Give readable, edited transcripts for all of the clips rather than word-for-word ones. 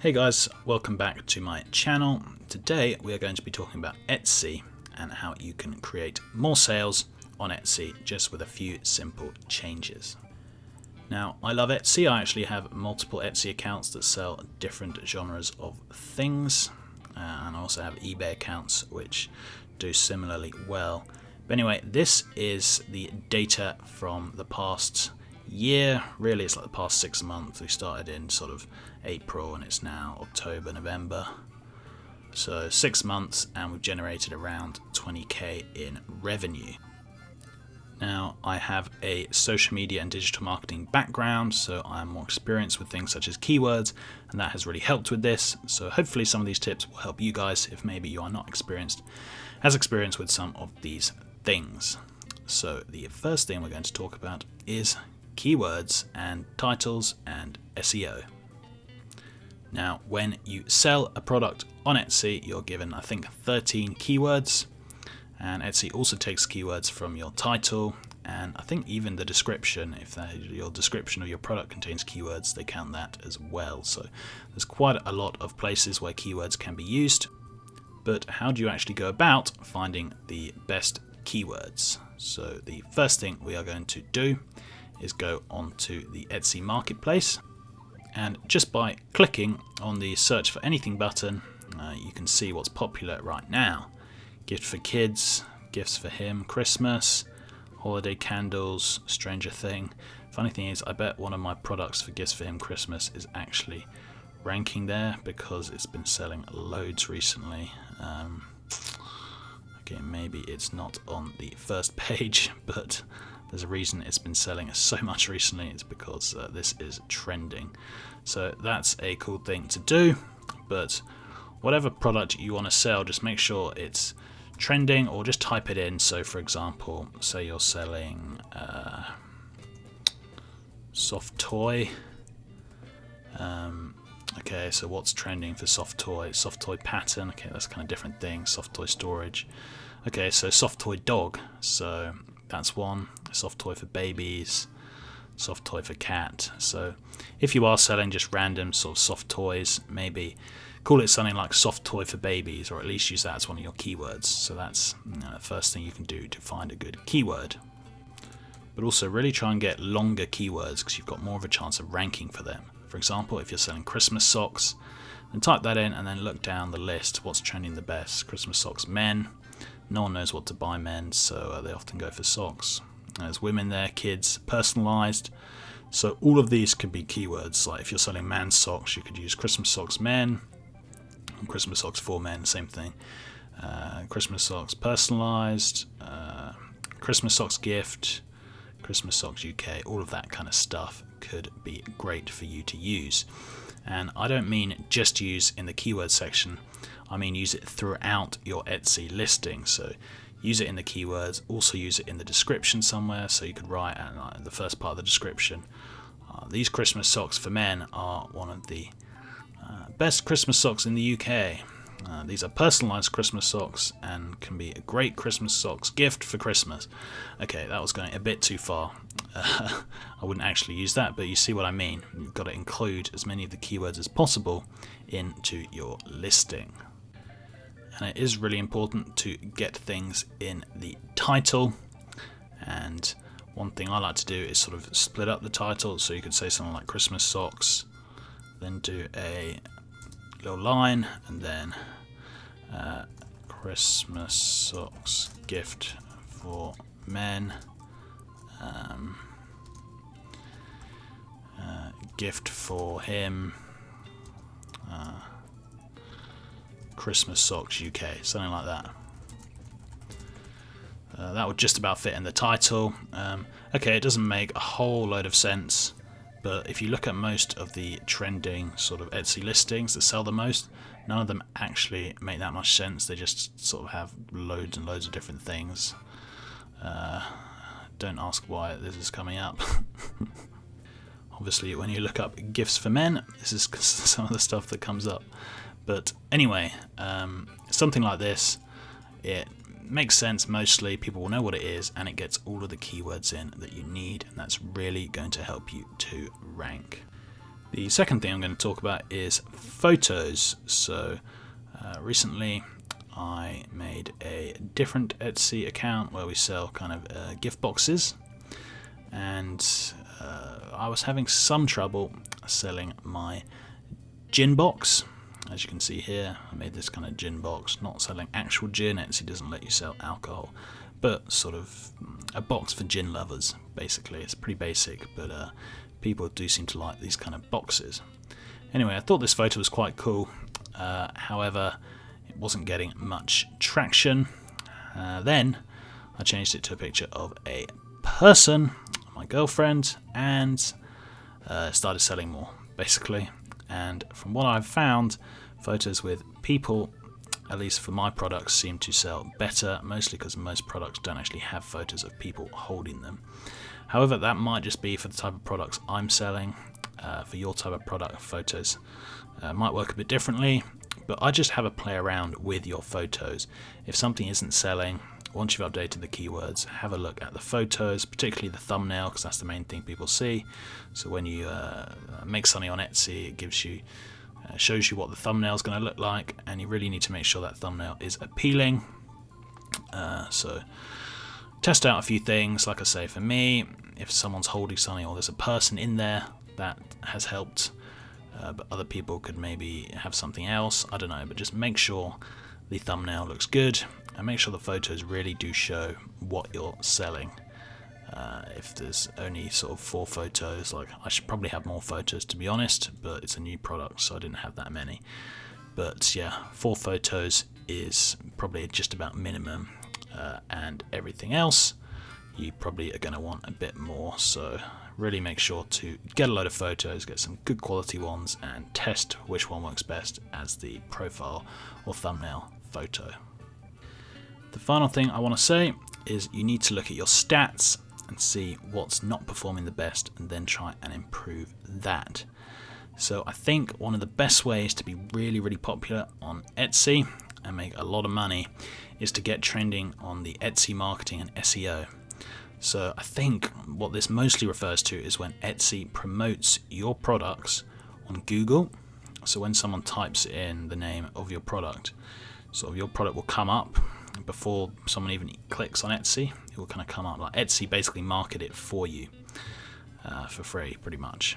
Hey guys, welcome back to my channel. Today we are going to be talking about Etsy and how you can create more sales on Etsy just with a few simple changes. Now, I love Etsy. I actually have multiple Etsy accounts that sell different genres of things, and I also have eBay accounts which do similarly well. But anyway, this is the data from the past year. Really, it's like the past 6 months. We started in sort of April and it's now October, November. So 6 months and we've generated around 20k in revenue. Now, I have a social media and digital marketing background, so I'm more experienced with things such as keywords, and that has really helped with this. So hopefully some of these tips will help you guys if maybe you are not as experienced with some of these things. So the first thing we're going to talk about is keywords and titles and SEO. Now, when you sell a product on Etsy, you're given, I think, 13 keywords, and Etsy also takes keywords from your title, and I think even the description. If your description of your product contains keywords, they count that as well. So there's quite a lot of places where keywords can be used. But how do you actually go about finding the best keywords? So the first thing we are going to do is go onto the Etsy marketplace, and just by clicking on the search for anything button, you can see what's popular right now. Gift for kids, gifts for him, Christmas, holiday candles, Stranger Thing. Funny thing is, I bet one of my products for gifts for him Christmas is actually ranking there because it's been selling loads recently. Okay, maybe it's not on the first page, but there's a reason it's been selling so much recently. It's because this is trending. So that's a cool thing to do. But whatever product you want to sell, just make sure it's trending, or just type it in. So for example, say you're selling soft toy. Okay, so what's trending for soft toy? Soft toy pattern. Okay, that's kind of different thing. Soft toy storage. Okay, so soft toy dog. So that's one. Soft toy for babies. Soft toy for cat. So if you are selling just random sort of soft toys, maybe call it something like soft toy for babies, or at least use that as one of your keywords. So that's the first thing you can do to find a good keyword. But also really try and get longer keywords because you've got more of a chance of ranking for them. For example, if you're selling Christmas socks, then type that in and then look down the list. What's trending the best? Christmas socks men. No one knows what to buy men, so they often go for socks. There's women there, kids, personalized. So all of these could be keywords. Like if you're selling man's socks, you could use Christmas socks men, Christmas socks for men, same thing. Christmas socks personalized, Christmas socks gift, Christmas socks UK, all of that kind of stuff could be great for you to use. And I don't mean just use in the keyword section, I mean use it throughout your Etsy listing. So use it in the keywords, also use it in the description somewhere. So you could write at the first part of the description, these Christmas socks for men are one of the best Christmas socks in the UK. These are personalized Christmas socks and can be a great Christmas socks gift for Christmas. Okay, that was going a bit too far. I wouldn't actually use that, but you see what I mean. You've got to include as many of the keywords as possible into your listing. And it is really important to get things in the title. And one thing I like to do is sort of split up the title. So you could say something like Christmas socks, then do a little line, and then Christmas socks gift for men, gift for him, Christmas socks UK, something like that. That would just about fit in the title. Okay, it doesn't make a whole load of sense, but if you look at most of the trending sort of Etsy listings that sell the most, none of them actually make that much sense. They just sort of have loads and loads of different things. Don't ask why this is coming up. Obviously, when you look up gifts for men, this is some of the stuff that comes up. But anyway, something like this, it makes sense mostly. People will know what it is, and it gets all of the keywords in that you need, and that's really going to help you to rank. The second thing I'm going to talk about is photos. So recently I made a different Etsy account where we sell kind of gift boxes, and I was having some trouble selling my gin box. As you can see here, I made this kind of gin box, not selling actual gin. Etsy doesn't let you sell alcohol, but sort of a box for gin lovers, basically. It's pretty basic, but people do seem to like these kind of boxes. Anyway, I thought this photo was quite cool. However, it wasn't getting much traction. Then I changed it to a picture of a person, my girlfriend, and started selling more, basically. And from what I've found, photos with people, at least for my products, seem to sell better, mostly because most products don't actually have photos of people holding them. However, that might just be for the type of products I'm selling. For your type of product, photos might work a bit differently, but I just have a play around with your photos. If something isn't selling, once you've updated the keywords, have a look at the photos, particularly the thumbnail, because that's the main thing people see. So when you make something on Etsy, it gives you, shows you what the thumbnail is going to look like, and you really need to make sure that thumbnail is appealing. So test out a few things. Like I say, for me, if someone's holding something or there's a person in there, that has helped. But other people could maybe have something else, I don't know, but just make sure the thumbnail looks good and make sure the photos really do show what you're selling. If there's only sort of 4 photos, like I should probably have more photos, to be honest, but it's a new product, so I didn't have that many. But yeah, 4 photos is probably just about minimum, and everything else you probably are going to want a bit more. So really make sure to get a load of photos, get some good quality ones, and test which one works best as the profile or thumbnail photo. The final thing I want to say is you need to look at your stats and see what's not performing the best, and then try and improve that. So I think one of the best ways to be really, really popular on Etsy and make a lot of money is to get trending on the Etsy marketing and SEO. So I think what this mostly refers to is when Etsy promotes your products on Google. So when someone types in the name of your product, sort of your product will come up before someone even clicks on Etsy. It will kind of come up, like Etsy basically market it for you for free, pretty much.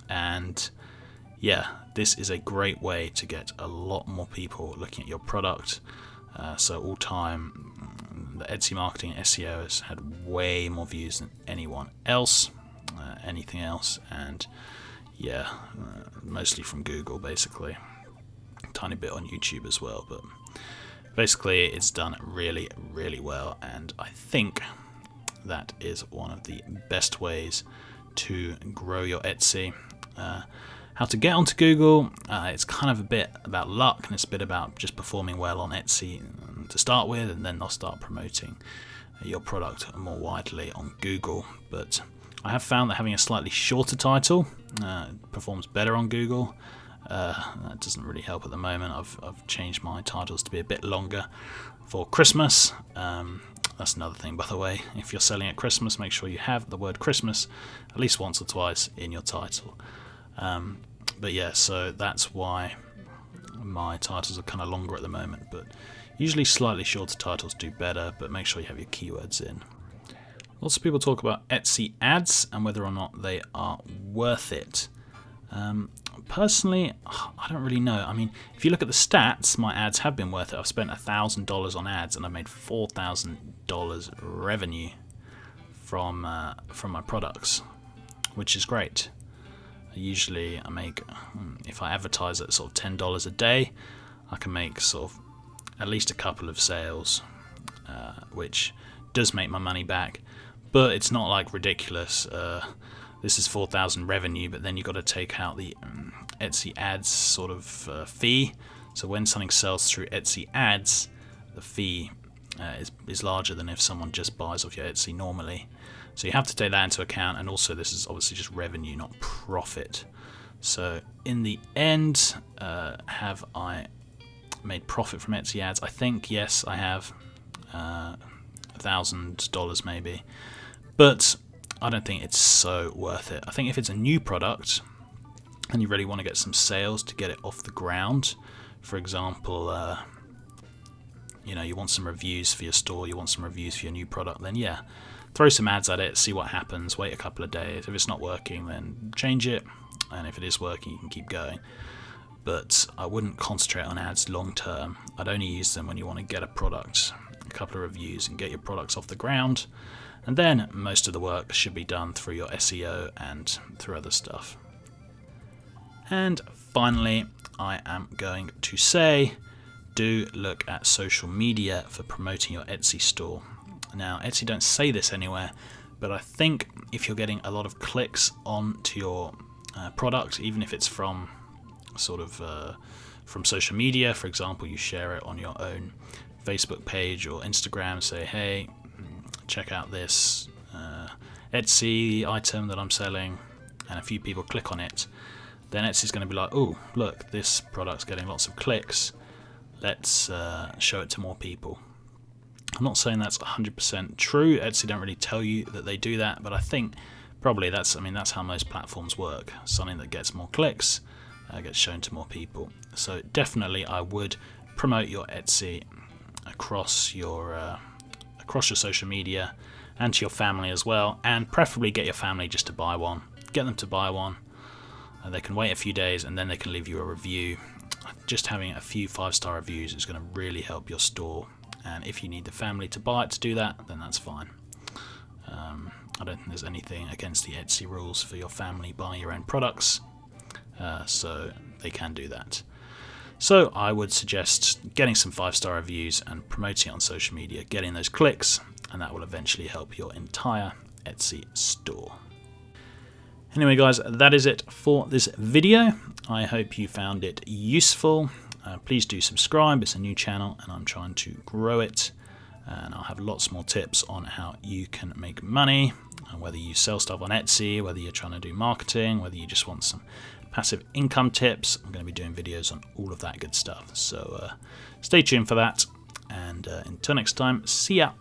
And yeah, this is a great way to get a lot more people looking at your product. So all time, the Etsy marketing and SEO has had way more views than anyone else, anything else, and yeah, mostly from Google, basically. A tiny bit on YouTube as well, but basically it's done really, really well, and I think that is one of the best ways to grow your Etsy. How to get onto Google, it's kind of a bit about luck, and it's a bit about just performing well on Etsy to start with, and then they'll start promoting your product more widely on Google. But I have found that having a slightly shorter title performs better on Google. That doesn't really help at the moment. I've changed my titles to be a bit longer for Christmas. That's another thing, by the way. If you're selling at Christmas, make sure you have the word Christmas at least once or twice in your title. But yeah, so that's why my titles are kind of longer at the moment, but usually slightly shorter titles do better, but make sure you have your keywords in. Lots of people talk about Etsy ads and whether or not they are worth it. Personally, I don't really know. I mean, if you look at the stats, my ads have been worth it. I've spent $1,000 on ads and I've made $4,000 revenue from my products, which is great. Usually I make, if I advertise at sort of $10 a day, I can make sort of at least a couple of sales, which does make my money back, but it's not like ridiculous. This is 4,000 revenue, but then you've got to take out the Etsy ads sort of fee. So when something sells through Etsy ads, the fee is larger than if someone just buys off your Etsy normally. So you have to take that into account, and also this is obviously just revenue, not profit. So in the end, have I made profit from Etsy ads? I think yes, I have. $1,000 maybe, but I don't think it's so worth it. I think if it's a new product, and you really want to get some sales to get it off the ground. For example, you want some reviews for your store, you want some reviews for your new product, then yeah, throw some ads at it, see what happens, wait a couple of days. If it's not working, then change it, and if it is working, you can keep going. But I wouldn't concentrate on ads long term. I'd only use them when you want to get a product, a couple of reviews, and get your products off the ground. And then most of the work should be done through your SEO and through other stuff. And finally, I am going to say, do look at social media for promoting your Etsy store. Now, Etsy don't say this anywhere, but I think if you're getting a lot of clicks onto your product, even if it's from from social media, for example, you share it on your own Facebook page or Instagram, say, hey, check out this Etsy item that I'm selling, and a few people click on it, then Etsy's going to be like, oh, look, this product's getting lots of clicks, let's show it to more people. I'm not saying that's 100% true. Etsy don't really tell you that they do that, but I think probably that's how most platforms work. Something that gets more clicks gets shown to more people. So definitely I would promote your Etsy across your social media and to your family as well, and preferably get your family just to buy one. Get them to buy one. They can wait a few days and then they can leave you a review. Just having a few 5-star reviews is going to really help your store, and if you need the family to buy it to do that, then that's fine. I don't think there's anything against the Etsy rules for your family buying your own products, so they can do that. So I would suggest getting some 5-star reviews and promoting it on social media, getting those clicks, and that will eventually help your entire Etsy store. Anyway guys, that is it for this video. I hope you found it useful. Please do subscribe, it's a new channel and I'm trying to grow it, and I'll have lots more tips on how you can make money, whether you sell stuff on Etsy, whether you're trying to do marketing, whether you just want some passive income tips. I'm going to be doing videos on all of that good stuff, so stay tuned for that, and until next time, see ya.